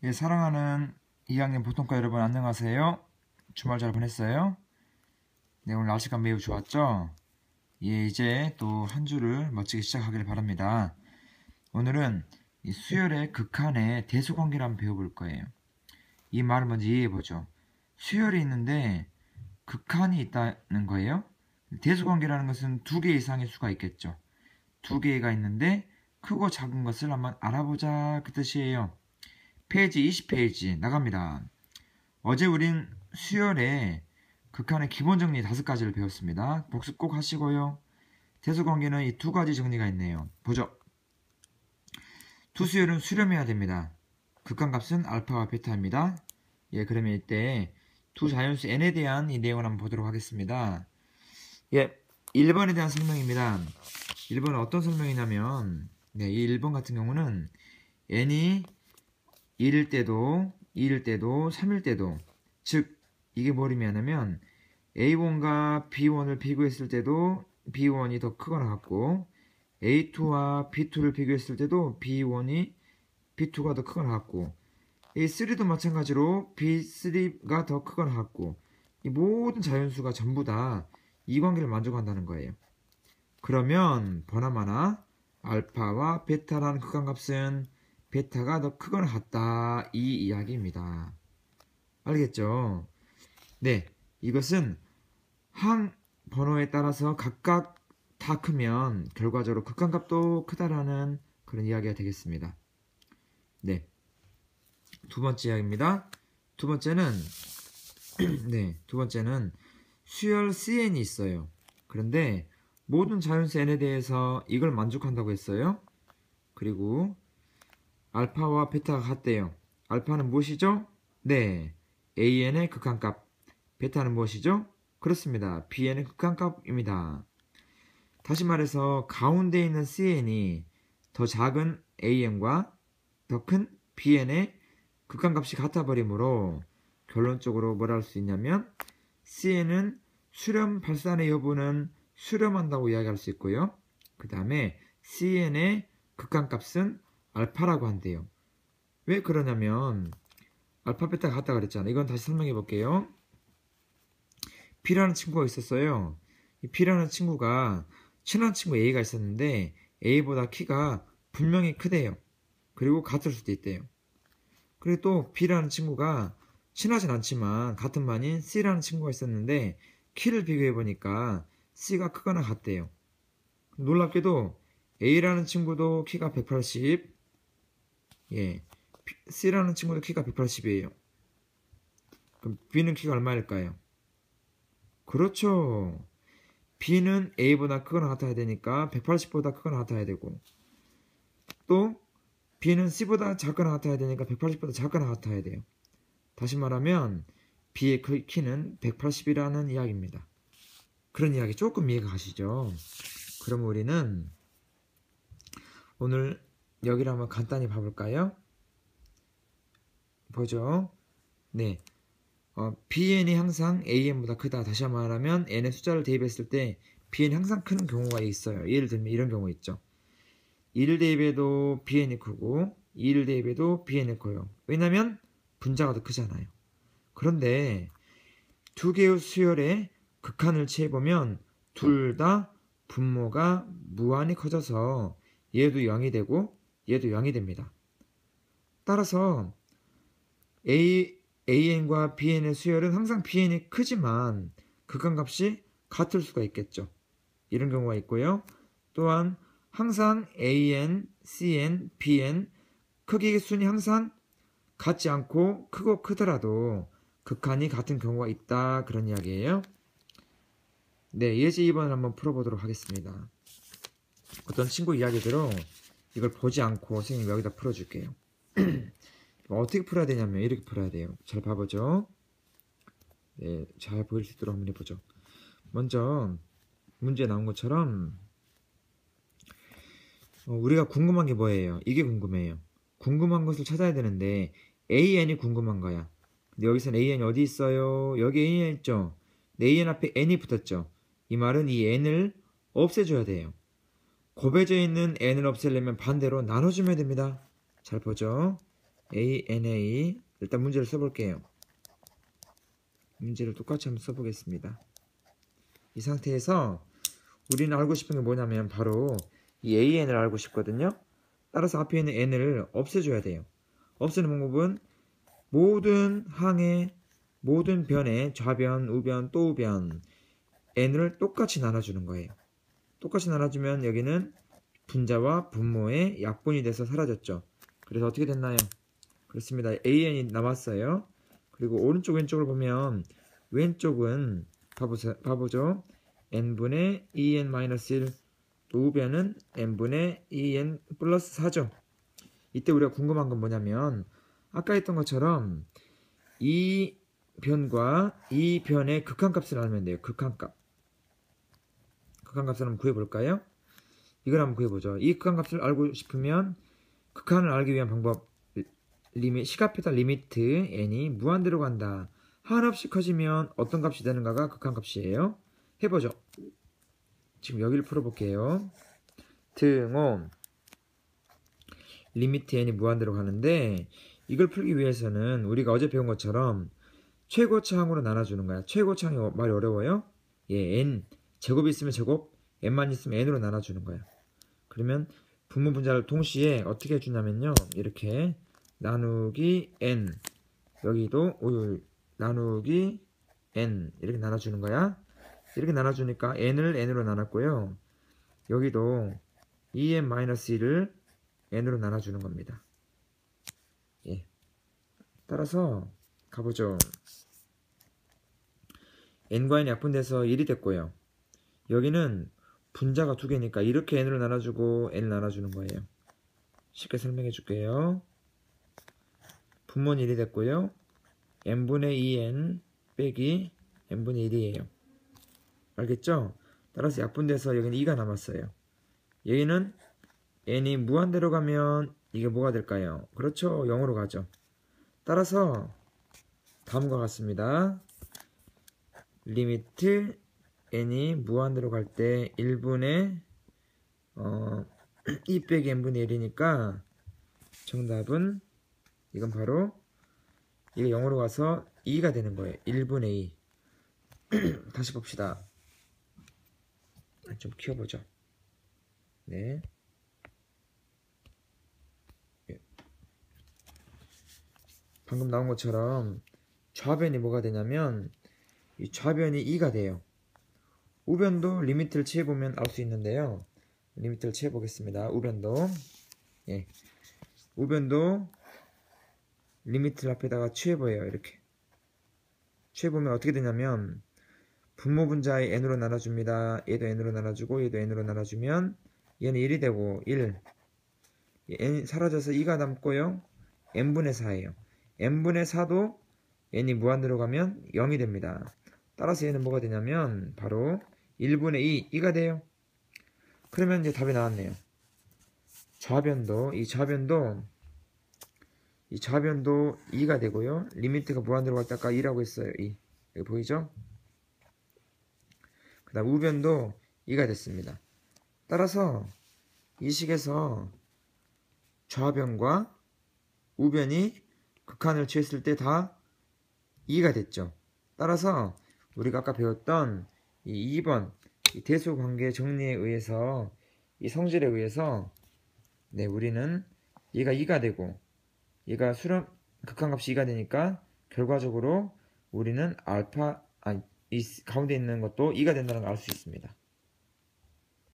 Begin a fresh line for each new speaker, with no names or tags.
예, 사랑하는 2학년 보통과 여러분 안녕하세요. 주말 잘 보냈어요? 네, 오늘 날씨가 매우 좋았죠? 예, 이제 또 한 주를 멋지게 시작하길 바랍니다. 오늘은 이 수열의 극한의 대수관계를 한번 배워볼 거예요. 이 말을 먼저 이해해보죠. 수열이 있는데 극한이 있다는 거예요. 대수관계라는 것은 두 개 이상의 수가 있겠죠. 두 개가 있는데 크고 작은 것을 한번 알아보자 그 뜻이에요. 페이지 20페이지 나갑니다. 어제 우린 수열의 극한의 기본 정리 5가지를 배웠습니다. 복습 꼭 하시고요. 대수관계는 이 두 가지 정리가 있네요. 보죠. 두 수열은 수렴해야 됩니다. 극한값은 알파와 베타입니다. 예, 그러면 이때 두 자연수 n에 대한 이 내용을 한번 보도록 하겠습니다. 예, 1번에 대한 설명입니다. 1번은 어떤 설명이냐면 네, 이 1번 같은 경우는 n이 1일 때도 2일 때도 3일 때도 즉 이게 뭐냐면 A1과 B1을 비교했을 때도 B1이 더 크거나 같고 A2와 B2를 비교했을 때도 B1이 B2가 더 크거나 같고 A3도 마찬가지로 B3가 더 크거나 같고 이 모든 자연수가 전부 다 이 관계를 만족한다는 거예요. 그러면 보나마나 알파와 베타라는 극한값은 베타가 더 크거나 같다 이 이야기입니다. 알겠죠? 네, 이것은 항 번호에 따라서 각각 다 크면 결과적으로 극한값도 크다라는 그런 이야기가 되겠습니다. 네, 두 번째 이야기입니다. 두 번째는 네, 두 번째는 수열 CN이 있어요. 그런데 모든 자연수 n에 대해서 이걸 만족한다고 했어요. 그리고 알파와 베타가 같대요. 알파는 무엇이죠? 네, AN의 극한값. 베타는 무엇이죠? 그렇습니다. BN의 극한값입니다. 다시 말해서 가운데 있는 CN이 더 작은 AN과 더 큰 BN의 극한값이 같아버리므로 결론적으로 뭐라 할 수 있냐면 CN은 수렴 발산의 여부는 수렴한다고 이야기할 수 있고요. 그 다음에 CN의 극한값은 알파라고 한대요. 왜 그러냐면 알파 베타가 같다 그랬잖아. 이건 다시 설명해 볼게요. B라는 친구가 있었어요. 이 B라는 친구가 친한 친구 A가 있었는데 A보다 키가 분명히 크대요. 그리고 같을 수도 있대요. 그리고 또 B라는 친구가 친하진 않지만 같은 반인 C라는 친구가 있었는데 키를 비교해 보니까 C가 크거나 같대요. 놀랍게도 A라는 친구도 키가 180, 예, C라는 친구도 키가 180이에요. 그럼 B는 키가 얼마일까요? 그렇죠. B는 A보다 크거나 같아야 되니까 180보다 크거나 같아야 되고 또 B는 C보다 작거나 같아야 되니까 180보다 작거나 같아야 돼요. 다시 말하면 B의 키는 180이라는 이야기입니다. 그런 이야기 조금 이해가 가시죠? 그럼 우리는 오늘 여기를 한번 간단히 봐볼까요? 보죠. 네, BN이 항상 AN보다 크다. 다시 말하면 n의 숫자를 대입했을 때 BN이 항상 큰 경우가 있어요. 예를 들면 이런 경우 있죠. 1을 대입해도 BN이 크고 2를 대입해도 BN이 커요. 왜냐면 분자가 더 크잖아요. 그런데 두 개의 수열의 극한을 취해보면 둘 다 분모가 무한히 커져서 얘도 0이 되고 얘도 0이 됩니다. 따라서 AN과 BN의 수열은 항상 BN이 크지만 극한값이 같을 수가 있겠죠. 이런 경우가 있고요. 또한 항상 AN, CN, BN 크기의 순이 항상 같지 않고 크고 크더라도 극한이 같은 경우가 있다 그런 이야기예요. 네, 예제 2번을 한번 풀어보도록 하겠습니다. 어떤 친구 이야기대로 이걸 보지 않고 선생님이 여기다 풀어줄게요. 어떻게 풀어야 되냐면 이렇게 풀어야 돼요. 잘 봐보죠. 네, 잘 보일 수 있도록 한번 해보죠. 먼저 문제에 나온 것처럼 우리가 궁금한 게 뭐예요? 이게 궁금해요. 궁금한 것을 찾아야 되는데 AN이 궁금한 거야. 근데 여기서는 AN이 어디 있어요? 여기 AN 있죠? AN 앞에 N이 붙었죠? 이 말은 이 N을 없애줘야 돼요. 곱해져 있는 N을 없애려면 반대로 나눠주면 됩니다. 잘 보죠. ANA 일단 문제를 써볼게요. 문제를 똑같이 한번 써보겠습니다. 이 상태에서 우리는 알고 싶은 게 뭐냐면 바로 이 AN을 알고 싶거든요. 따라서 앞에 있는 N을 없애줘야 돼요. 없애는 방법은 모든 항의 모든 변의 좌변, 우변, 또 우변 N을 똑같이 나눠주는 거예요. 똑같이 나눠주면 여기는 분자와 분모의 약분이 돼서 사라졌죠. 그래서 어떻게 됐나요? 그렇습니다. AN이 남았어요. 그리고 오른쪽 왼쪽을 보면 왼쪽은 봐보죠. n분의 2n-1 또 우변은 n분의 2n 플러스 4죠. 이때 우리가 궁금한 건 뭐냐면 아까 했던 것처럼 이 변과 이 변의 극한값을 알면 돼요. 극한값. 극한값을 한번 구해볼까요? 이걸 한번 구해보죠. 이 극한값을 알고 싶으면 극한을 알기 위한 방법 시가페타 리미트 n이 무한대로 간다. 한없이 커지면 어떤 값이 되는가가 극한값이에요. 해보죠. 지금 여기를 풀어볼게요. 등호 리미트 n이 무한대로 가는데 이걸 풀기 위해서는 우리가 어제 배운 것처럼 최고차항으로 나눠주는 거야. 최고차항이 말이 어려워요? 예, n 제곱이 있으면 제곱, n만 있으면 n으로 나눠주는 거야. 그러면 분모 분자를 동시에 어떻게 해주냐면요. 이렇게 나누기 n 여기도 나누기 n 이렇게 나눠주는 거야. 이렇게 나눠주니까 n을 n으로 나눴고요. 여기도 2n-1을 n으로 나눠주는 겁니다. 예. 따라서 가보죠. n과 n이 약분돼서 1이 됐고요. 여기는 분자가 두 개니까 이렇게 n으로 나눠주고 n을 나눠주는 거예요. 쉽게 설명해 줄게요. 분모는 1이 됐고요. n분의 2n 빼기 n분의 1이에요. 알겠죠? 따라서 약분돼서 여기는 2가 남았어요. 여기는 n이 무한대로 가면 이게 뭐가 될까요? 그렇죠. 0으로 가죠. 따라서 다음과 같습니다. 리미트 n이 무한대로 갈 때 1분의 2 빼기 n분의 1이니까 정답은 이건 바로 이게 0으로 가서 2가 되는 거예요. 1분의 2. 다시 봅시다. 좀 키워보죠. 네. 방금 나온 것처럼 좌변이 뭐가 되냐면 이 좌변이 2가 돼요. 우변도 리미트를 취해보면 알 수 있는데요. 리미트를 취해보겠습니다. 우변도 예, 우변도 리미트를 앞에다가 취해보여요. 이렇게 취해보면 어떻게 되냐면 분모 분자의 n으로 나눠줍니다. 얘도 n으로 나눠주고 얘도 n으로 나눠주면 얘는 1이 되고 1 n 사라져서 2가 남고요. n분의 4예요. n분의 4도 n이 무한대로 가면 0이 됩니다. 따라서 얘는 뭐가 되냐면 바로 1분의 2가 돼요. 그러면 이제 답이 나왔네요. 좌변도 이 좌변도 2가 되고요. 리미트가 무한대로 갈 때 아까 2라고 했어요. 2. 여기 보이죠? 그 다음 우변도 2가 됐습니다. 따라서 이 식에서 좌변과 우변이 극한을 취했을 때 다 2가 됐죠. 따라서 우리가 아까 배웠던 이 2번 이 대소관계 정리에 의해서 이 성질에 의해서 네, 우리는 얘가 2가 되고 얘가 극한값이 2가 되니까 결과적으로 우리는 이 가운데 있는 것도 2가 된다는 걸 알 수 있습니다.